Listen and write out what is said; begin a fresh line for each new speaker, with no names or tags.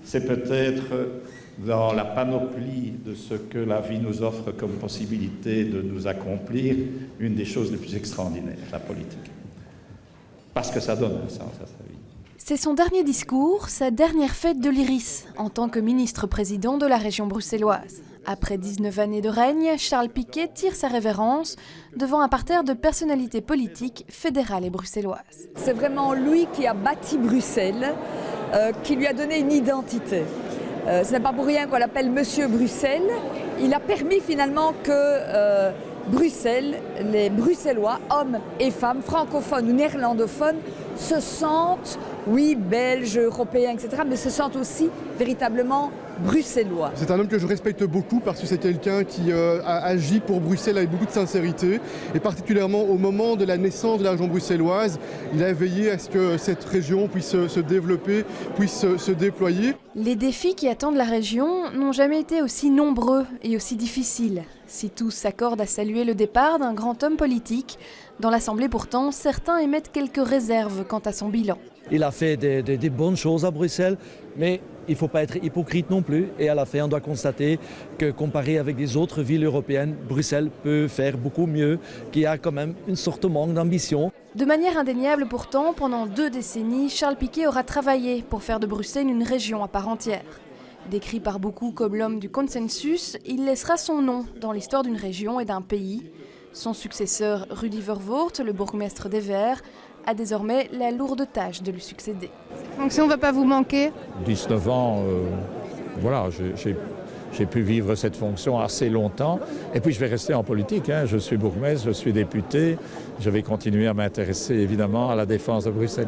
c'est peut-être dans la panoplie de ce que la vie nous offre comme possibilité de nous accomplir, une des choses les plus extraordinaires, la politique. Parce que ça donne un sens à sa vie.
C'est son dernier discours, sa dernière fête de l'Iris, en tant que ministre-président de la région bruxelloise. Après 19 années de règne, Charles Piquet tire sa révérence devant un parterre de personnalités politiques fédérales et bruxelloises.
C'est vraiment lui qui a bâti Bruxelles, qui lui a donné une identité. Ce n'est pas pour rien qu'on l'appelle Monsieur Bruxelles. Il a permis finalement que Bruxelles, les Bruxellois, hommes et femmes, francophones ou néerlandophones, se sentent, oui, belges, européens, etc., mais se sentent aussi véritablement bruxellois.
C'est un homme que je respecte beaucoup parce que c'est quelqu'un qui a agi pour Bruxelles avec beaucoup de sincérité et particulièrement au moment de la naissance de la région bruxelloise, il a veillé à ce que cette région puisse se développer, puisse se déployer.
Les défis qui attendent la région n'ont jamais été aussi nombreux et aussi difficiles. Si tous s'accordent à saluer le départ d'un grand homme politique, dans l'Assemblée pourtant, certains émettent quelques réserves quant à son bilan.
Il a fait des bonnes choses à Bruxelles, mais il ne faut pas être hypocrite non plus. Et à la fin, on doit constater que comparé avec les autres villes européennes, Bruxelles peut faire beaucoup mieux, qu'il y a quand même une sorte de manque d'ambition.
De manière indéniable pourtant, pendant 2 décennies, Charles Piquet aura travaillé pour faire de Bruxelles une région à part entière. Décrit par beaucoup comme l'homme du consensus, il laissera son nom dans l'histoire d'une région et d'un pays. Son successeur, Rudy Vervoort, le bourgmestre des Verts, a désormais la lourde tâche de lui succéder.
Cette fonction ne va pas vous manquer?
19 ans, voilà, j'ai pu vivre cette fonction assez longtemps. Et puis je vais rester en politique. Je suis bourgmestre, je suis député. Je vais continuer à m'intéresser évidemment à la défense de Bruxelles.